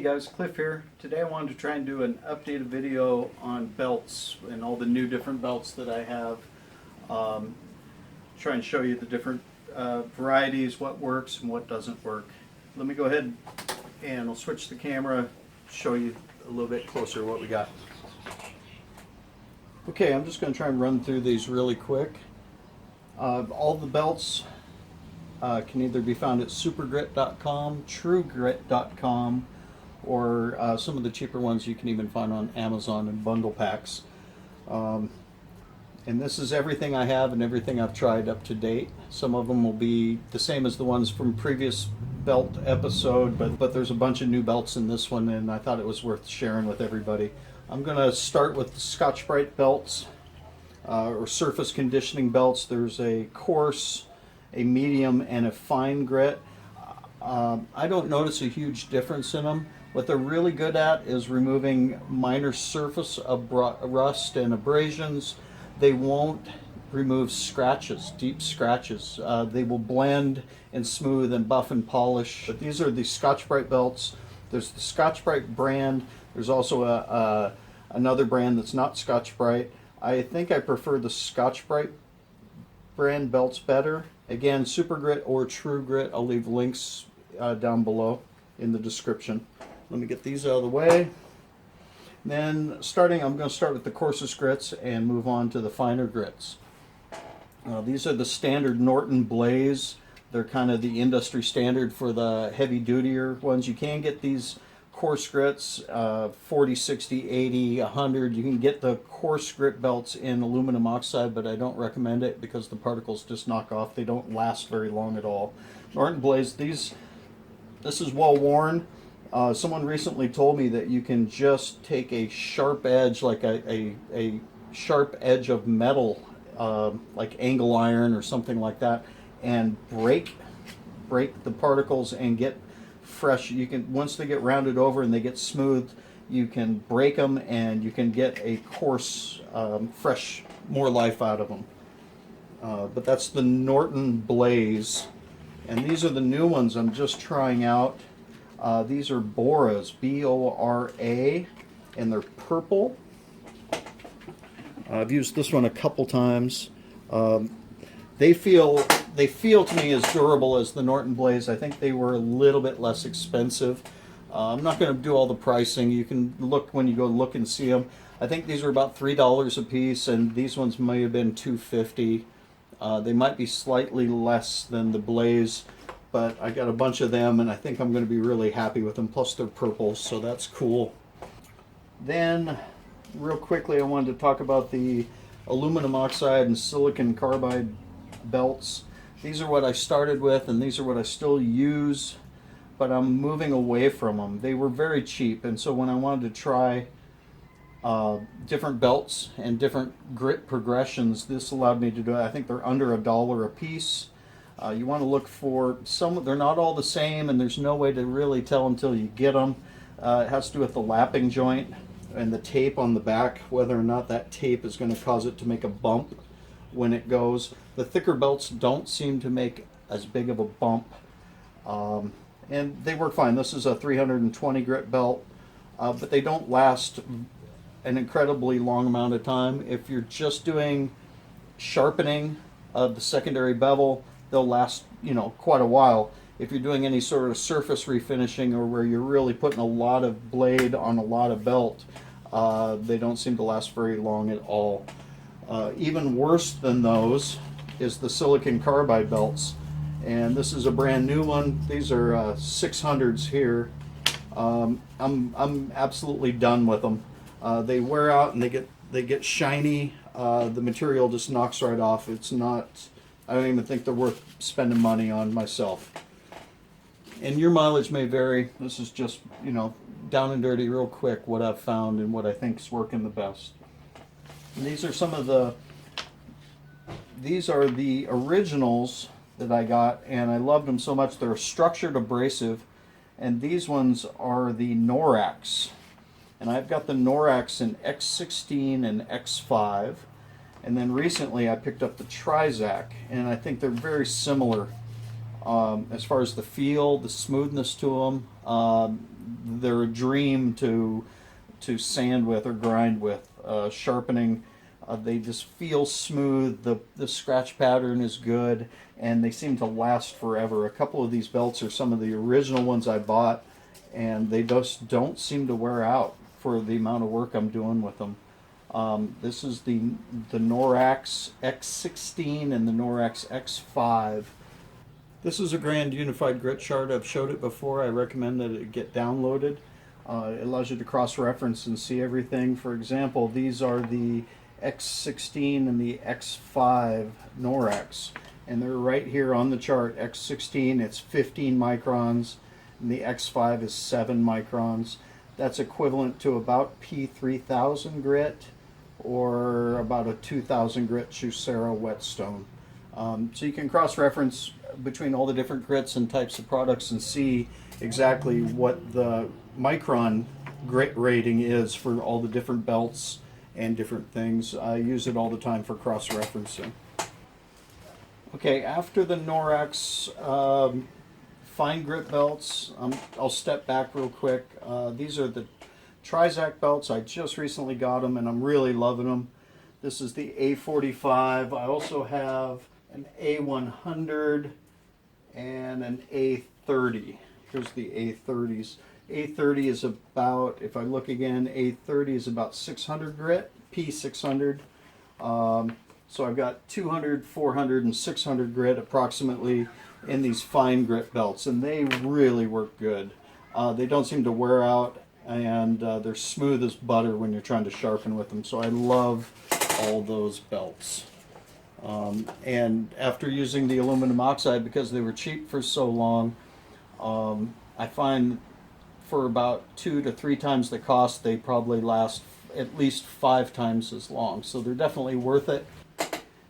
guys, Cliff here. Today I wanted to try and do an updated video on belts and all the new different belts that I have. Try and show you the different varieties, what works and what doesn't work. Let me go ahead and I'll switch the camera, show you a little bit closer what we got. Okay, I'm just going to try and run through these really quick. All the belts can either be found at supergrit.com, truegrit.com, or some of the cheaper ones you can even find on Amazon in bundle packs. And this is everything I have and everything I've tried up to date. Some of them will be the same as the ones from previous belt episode, but there's a bunch of new belts in this one, and I thought it was worth sharing with everybody. I'm going to start with the Scotch-Brite belts, or surface conditioning belts. There's a coarse, a medium, and a fine grit. I don't notice a huge difference in them. What they're really good at is removing minor surface rust and abrasions. They won't remove scratches, deep scratches. They will blend and smooth and buff and polish. But these are the Scotch-Brite belts. There's the Scotch-Brite brand. There's also another brand that's not Scotch-Brite. I think I prefer the Scotch-Brite brand belts better. Again, Super Grit or True Grit. I'll leave links down below in the description. Let me get these out of the way. Then I'm going to start with the coarsest grits and move on to the finer grits. These are the standard Norton Blaze. They're kind of the industry standard for the heavy dutier ones. You can get these coarse grits, 40, 60, 80, 100. You can get the coarse grit belts in aluminum oxide, but I don't recommend it because the particles just knock off. They don't last very long at all. Norton Blaze, this is well worn. Someone recently told me that you can just take a sharp edge, like a sharp edge of metal, like angle iron or something like that, and break the particles and get fresh. You can, once they get rounded over and they get smooth, you can break them and you can get a coarse, fresh, more life out of them. But that's the Norton Blaze, and these are the new ones I'm just trying out. These are Bora's, B-O-R-A, and they're purple. I've used this one a couple times. They feel to me as durable as the Norton Blaze. I think they were a little bit less expensive. I'm not going to do all the pricing. You can look when you go look and see them. I think these are about $3 a piece, and these ones may have been $2.50. They might be slightly less than the Blaze, but I got a bunch of them, and I think I'm going to be really happy with them. Plus they're purple, so that's cool. Then, real quickly, I wanted to talk about the aluminum oxide and silicon carbide belts. These are what I started with, and these are what I still use, but I'm moving away from them. They were very cheap, and so when I wanted to try different belts and different grit progressions, this allowed me to do it. I think they're under $1 a piece. You want to look for some. They're not all the same, and there's no way to really tell until you get them. It has to do with the lapping joint and the tape on the back, whether or not that tape is going to cause it to make a bump when it goes. The thicker belts don't seem to make as big of a bump, and they work fine. This is a 320 grit belt, but they don't last an incredibly long amount of time. If you're just doing sharpening of the secondary bevel, they'll last, quite a while. If you're doing any sort of surface refinishing or where you're really putting a lot of blade on a lot of belt, they don't seem to last very long at all. Even worse than those is the silicon carbide belts, and this is a brand new one. These are 600s here. I'm absolutely done with them. They wear out and they get shiny. The material just knocks right off. It's not. I don't even think they're worth spending money on myself. And your mileage may vary. This is just, down and dirty real quick what I've found and what I think is working the best. And these are the originals that I got, and I loved them so much. They're a structured abrasive, and these ones are the Norax. And I've got the Norax in X16 and X5. And then recently I picked up the Trizac, and I think they're very similar. As far as the feel, the smoothness to them, they're a dream to sand with or grind with. Sharpening, they just feel smooth. The scratch pattern is good, and they seem to last forever. A couple of these belts are some of the original ones I bought, and they just don't seem to wear out for the amount of work I'm doing with them. This is the Norax X16 and the Norax X5. This is a Grand Unified Grit chart. I've showed it before. I recommend that it get downloaded. It allows you to cross-reference and see everything. For example, these are the X16 and the X5 Norax, and they're right here on the chart. X16, it's 15 microns, and the X5 is 7 microns. That's equivalent to about P3000 grit or about a 2000 grit Juicero whetstone. So you can cross-reference between all the different grits and types of products and see exactly what the micron grit rating is for all the different belts and different things. I use it all the time for cross-referencing. Okay, after the Norax fine grit belts, I'll step back real quick. These are the Trizac belts. I just recently got them and I'm really loving them. This is the A45. I also have an A100 and an A30. Here's the A30s. A30 is about, if I look again, A30 is about 600 grit, P600. So I've got 200, 400, and 600 grit approximately in these fine grit belts, and they really work good. They don't seem to wear out, and they're smooth as butter when you're trying to sharpen with them. So I love all those belts. And after using the aluminum oxide, because they were cheap for so long, I find for about 2 to 3 times the cost, they probably last at least 5 times as long. So they're definitely worth it.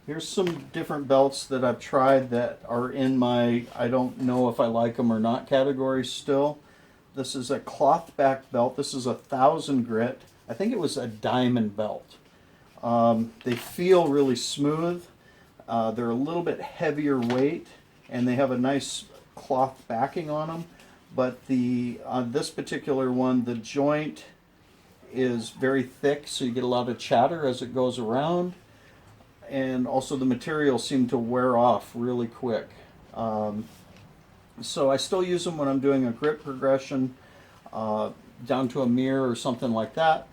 Here's some different belts that I've tried that are in my I don't know if I like them or not category still. This is a cloth back belt. This is 1,000 grit. I think it was a diamond belt. They feel really smooth. They're a little bit heavier weight, and they have a nice cloth backing on them. But on this particular one, the joint is very thick, so you get a lot of chatter as it goes around. And also the material seemed to wear off really quick. So I still use them when I'm doing a grit progression down to a mirror or something like that.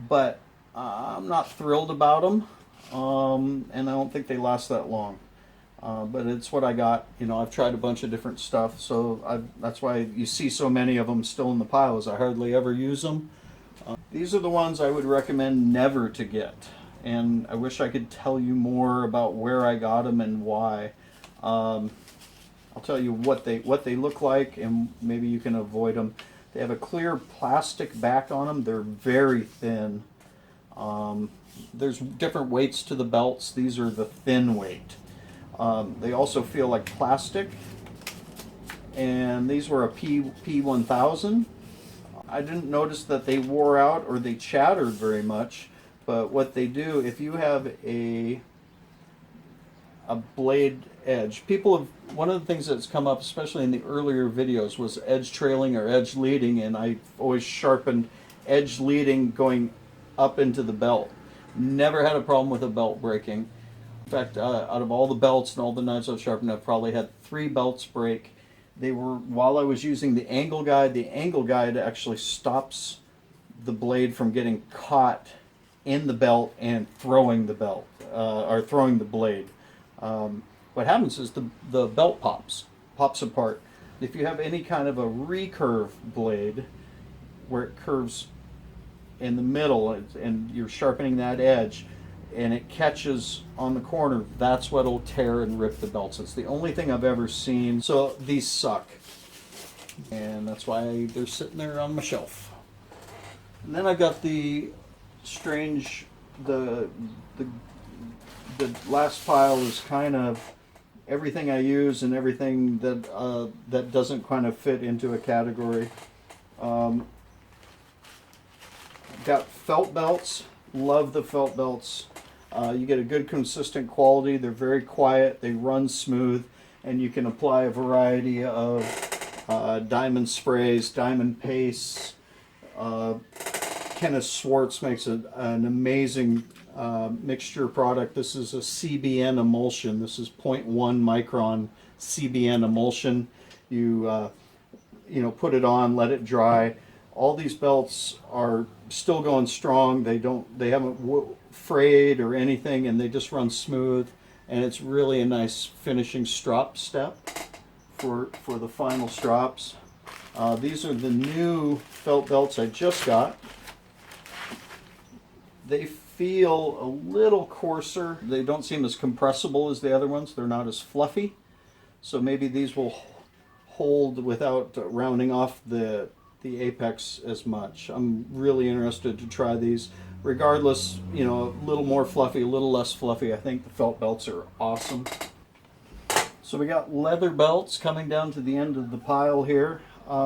But I'm not thrilled about them, and I don't think they last that long. But it's what I got. You know, I've tried a bunch of different stuff, so that's why you see so many of them still in the piles. I hardly ever use them. These are the ones I would recommend never to get. And I wish I could tell you more about where I got them and why. I'll tell you what they look like, and maybe you can avoid them. They have a clear plastic back on them. They're very thin. There's different weights to the belts. These are the thin weight. They also feel like plastic. And these were a P1000. I didn't notice that they wore out or they chattered very much. But what they do, if you have a blade edge, one of the things that's come up, especially in the earlier videos, was edge trailing or edge leading, and I always sharpened edge leading going up into the belt. Never had a problem with a belt breaking. In fact, out of all the belts and all the knives I've sharpened, I've probably had 3 belts break. They were, while I was using the angle guide actually stops the blade from getting caught in the belt and throwing the belt, or throwing the blade. What happens is the belt pops apart. If you have any kind of a recurve blade where it curves in the middle and you're sharpening that edge and it catches on the corner, that's what'll tear and rip the belts. It's the only thing I've ever seen. So these suck, and that's why they're sitting there on my shelf. And then I've got the strange, the last pile is kind of everything I use and everything that doesn't kind of fit into a category. Got felt belts. Love the felt belts. You get a good consistent quality. They're very quiet. They run smooth. and you can apply a variety of diamond sprays, diamond pastes. Kenneth Schwartz makes an amazing mixture product. This is a CBN emulsion. This is 0.1 micron CBN emulsion. You put it on, let it dry. All these belts are still going strong. They haven't frayed or anything, and they just run smooth. And it's really a nice finishing strop step for the final strops. These are the new felt belts I just got. They feel a little coarser. They don't seem as compressible as the other ones. They're not as fluffy. So maybe these will hold without rounding off the apex as much. I'm really interested to try these. Regardless, a little more fluffy, a little less fluffy, I think the felt belts are awesome. So we got leather belts coming down to the end of the pile here.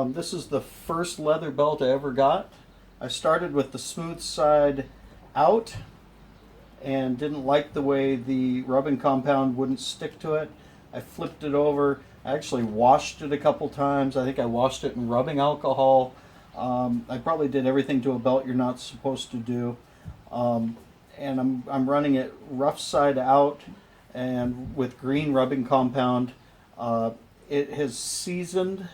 This is the first leather belt I ever got. I started with the smooth side out and didn't like the way the rubbing compound wouldn't stick to it. I flipped it over. I actually washed it a couple times. I think I washed it in rubbing alcohol. I probably did everything to a belt you're not supposed to do. And I'm running it rough side out and with green rubbing compound. It has seasoned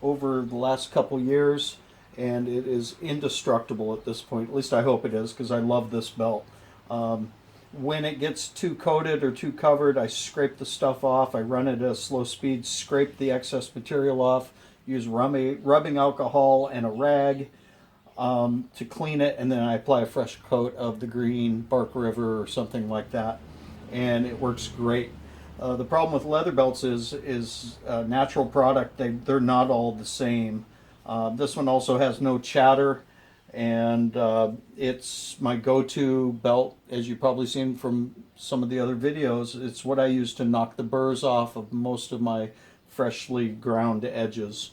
over the last couple years, and it is indestructible at this point. At least I hope it is, because I love this belt. When it gets too coated or too covered, I scrape the stuff off. I run it at a slow speed, scrape the excess material off, use rubbing alcohol and a rag to clean it, and then I apply a fresh coat of the green Bark River or something like that, and it works great. The problem with leather belts is a natural product. They're not all the same. This one also has no chatter, and it's my go-to belt, as you've probably seen from some of the other videos. It's what I use to knock the burrs off of most of my freshly ground edges.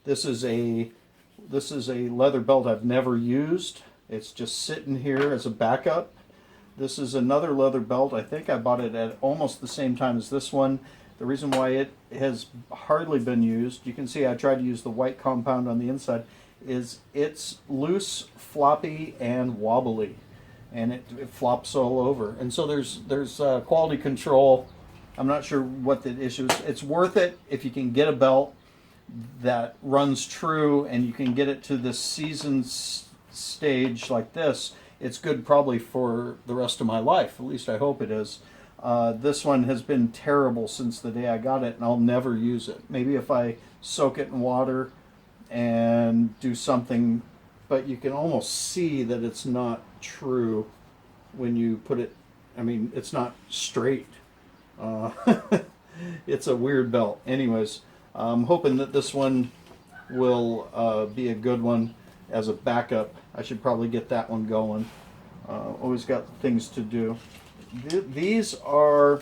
This is a leather belt I've never used. It's just sitting here as a backup. This is another leather belt. I think I bought it at almost the same time as this one. The reason why it has hardly been used, you can see I tried to use the white compound on the inside, is it's loose, floppy, and wobbly, and it flops all over. And so there's quality control. I'm not sure what the issue is. It's worth it if you can get a belt that runs true and you can get it to this season stage like this. It's good probably for the rest of my life. At least I hope it is. This one has been terrible since the day I got it, and I'll never use it. Maybe if I soak it in water and do something, but you can almost see that it's not true when you put it, it's not straight. It's a weird belt. Anyways, I'm hoping that this one will be a good one as a backup. I should probably get that one going. Always got things to do. These are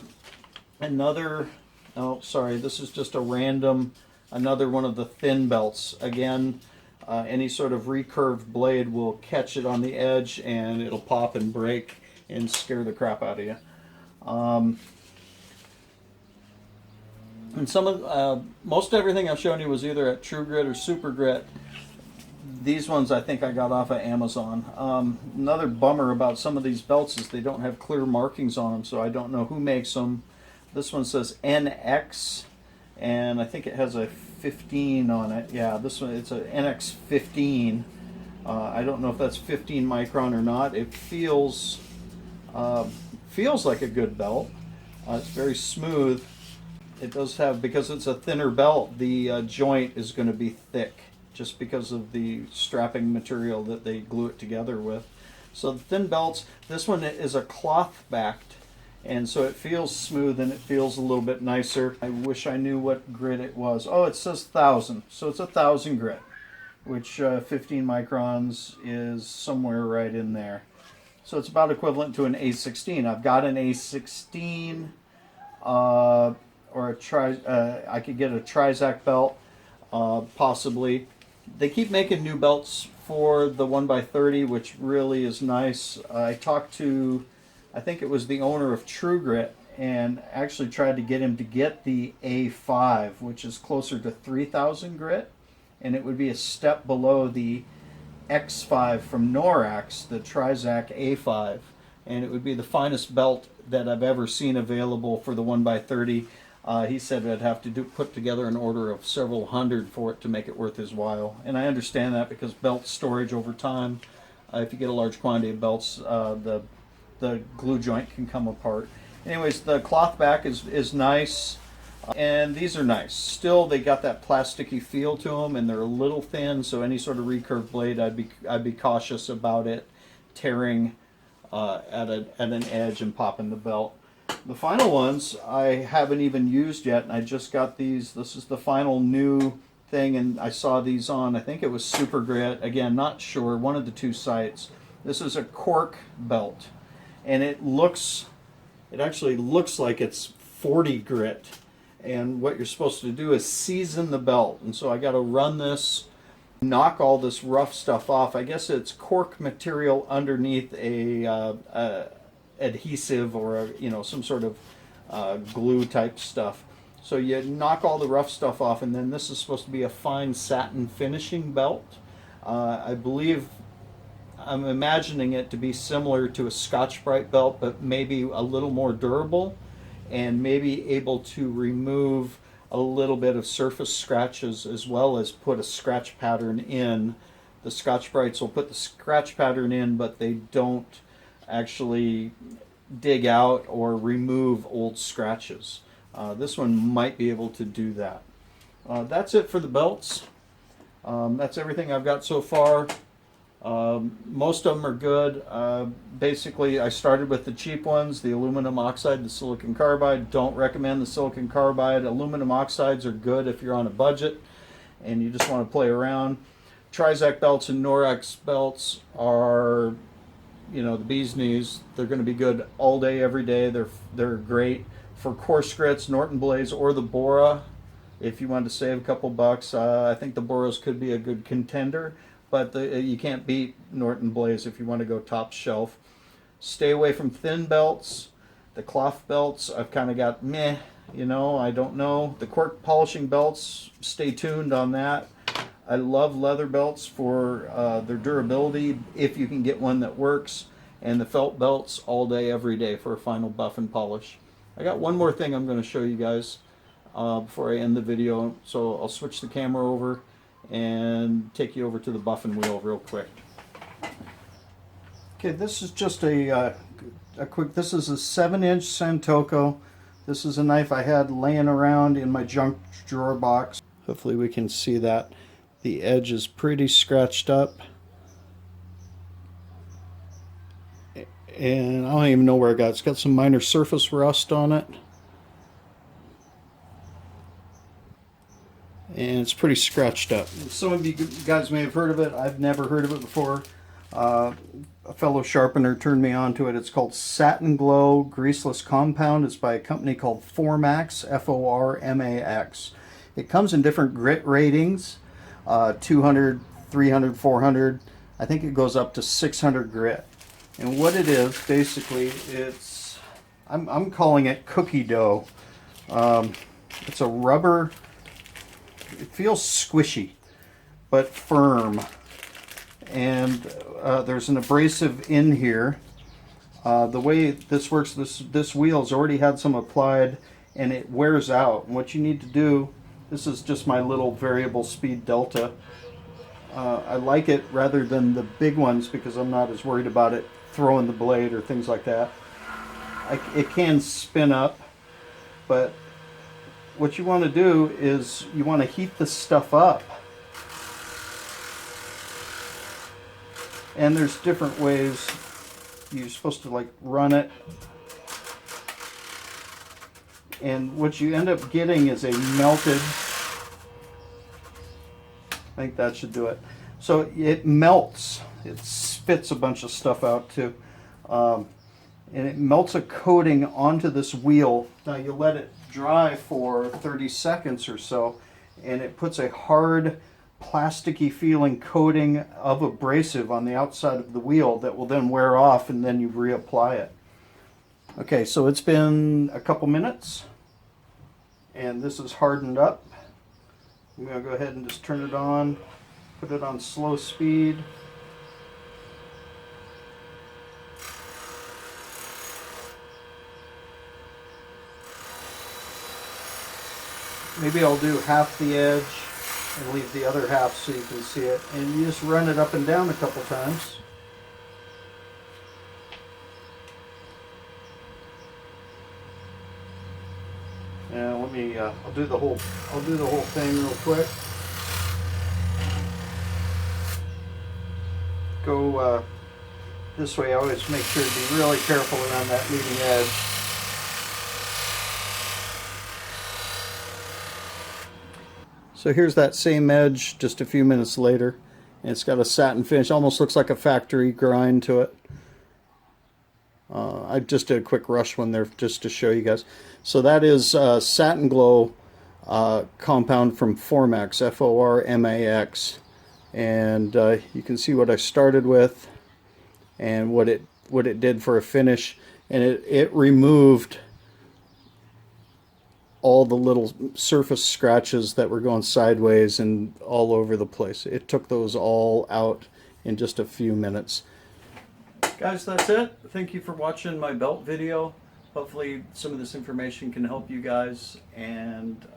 another, this is just a random, another one of the thin belts. Again, any sort of recurved blade will catch it on the edge and it'll pop and break and scare the crap out of you. And most everything I've shown you was either at True Grit or Super Grit. These ones I think I got off of Amazon. Another bummer about some of these belts is they don't have clear markings on them, so I don't know who makes them. This one says NX, and I think it has a 15 on it. Yeah, this one, it's a NX 15. I don't know if that's 15 micron or not. It feels like a good belt. It's very smooth. It does have, because it's a thinner belt, the joint is going to be thick, just because of the strapping material that they glue it together with. So the thin belts, this one is a cloth backed, and so it feels smooth and it feels a little bit nicer. I wish I knew what grit it was. Oh, it says 1000, so it's 1000 grit, which 15 microns is somewhere right in there. So it's about equivalent to an A16. I've got an A16, or I could get a Trizac belt, possibly. They keep making new belts for the 1x30, which really is nice. I talked to, I think it was the owner of True Grit, and actually tried to get him to get the A5, which is closer to 3000 grit, and it would be a step below the X5 from Norax, the Trizac A5, and it would be the finest belt that I've ever seen available for the 1x30. He said I'd have to put together an order of several hundred for it to make it worth his while, and I understand that because belt storage over time, if you get a large quantity of belts, the glue joint can come apart. Anyways, the cloth back is nice, and these are nice. Still, they got that plasticky feel to them, and they're a little thin, so any sort of recurve blade, I'd be cautious about it tearing at an edge and popping the belt. The final ones I haven't even used yet, and I just got these. This is the final new thing, and I saw these on, I think it was Super Grit. Again, not sure, one of the two sites. This is a cork belt, and it actually looks like it's 40 grit. And what you're supposed to do is season the belt. And so I got to run this, knock all this rough stuff off. I guess it's cork material underneath a adhesive or some sort of glue type stuff. So you knock all the rough stuff off, and then this is supposed to be a fine satin finishing belt. I believe I'm imagining it to be similar to a Scotch-Brite belt, but maybe a little more durable, and maybe able to remove a little bit of surface scratches as well as put a scratch pattern in. The Scotch-Brites will put the scratch pattern in, but they don't actually dig out or remove old scratches. This one might be able to do that. That's it for the belts. That's everything I've got so far. Most of them are good. Basically, I started with the cheap ones, the aluminum oxide, the silicon carbide. Don't recommend the silicon carbide. Aluminum oxides are good if you're on a budget and you just want to play around. Trizac belts and Norax belts are, the bee's knees. They're going to be good all day, every day. They're great for coarse grits, Norton blades, or the Bora. If you want to save a couple bucks, I think the Boras could be a good contender. But you can't beat Norton blades if you want to go top shelf. Stay away from thin belts. The cloth belts, I've kind of got meh, I don't know. The cork polishing belts, stay tuned on that. I love leather belts for their durability, if you can get one that works. And the felt belts all day, every day for a final buff and polish. I got one more thing I'm going to show you guys before I end the video. So I'll switch the camera over and take you over to the buffing wheel real quick. Okay, this is just a quick, this is a 7-inch Santoku. This is a knife I had laying around in my junk drawer box. Hopefully we can see that. The edge is pretty scratched up. And I don't even know where I got it. It's got some minor surface rust on it. And it's pretty scratched up. Some of you guys may have heard of it. I've never heard of it before. A fellow sharpener turned me on to it. It's called Satin Glow Greaseless Compound. It's by a company called Formax, F-O-R-M-A-X. It comes in different grit ratings, 200, 300, 400. I think it goes up to 600 grit. And what it is, basically, I'm calling it cookie dough. It's a rubber. It feels squishy, but firm. And there's an abrasive in here. The way this works, this wheel's already had some applied, and it wears out. And what you need to do, this is just my little variable speed delta. I like it rather than the big ones because I'm not as worried about it throwing the blade or things like that. It can spin up, but what you want to do is you want to heat this stuff up. And there's different ways. You're supposed to run it. And what you end up getting is a melted, I think that should do it. So it melts. It spits a bunch of stuff out too. And it melts a coating onto this wheel. Now you let it dry for 30 seconds or so, and it puts a hard, plasticky feeling coating of abrasive on the outside of the wheel that will then wear off, and then you reapply it. Okay, so it's been a couple minutes and this is hardened up. I'm going to go ahead and just turn it on, put it on slow speed. Maybe I'll do half the edge and leave the other half so you can see it. And you just run it up and down a couple times. Now let me. I'll do the whole thing real quick. Go this way. I always make sure to be really careful around that leading edge. So here's that same edge just a few minutes later, and it's got a satin finish. Almost looks like a factory grind to it. I just did a quick rush one there just to show you guys. So that is Satin Glow compound from Formax, F-O-R-M-A-X, and you can see what I started with and what it did for a finish, and it removed all the little surface scratches that were going sideways and all over the place. It took those all out in just a few minutes. Guys, that's it. Thank you for watching my belt video. Hopefully some of this information can help you guys. And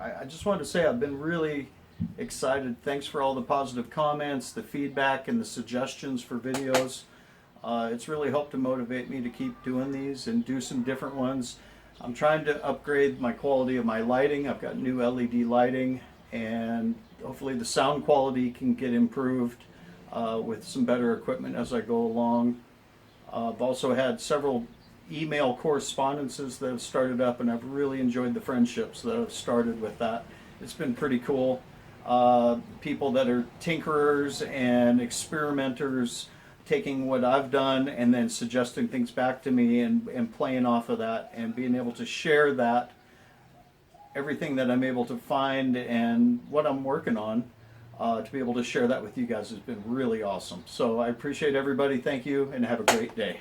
I just wanted to say I've been really excited. Thanks for all the positive comments, the feedback, and the suggestions for videos. It's really helped to motivate me to keep doing these and do some different ones. I'm trying to upgrade my quality of my lighting. I've got new LED lighting, and hopefully the sound quality can get improved with some better equipment as I go along. I've also had several email correspondences that have started up, and I've really enjoyed the friendships that have started with that. It's been pretty cool. People that are tinkerers and experimenters, taking what I've done and then suggesting things back to me and playing off of that and being able to share that, everything that I'm able to find and what I'm working on, to be able to share that with you guys has been really awesome. So I appreciate everybody. Thank you and have a great day.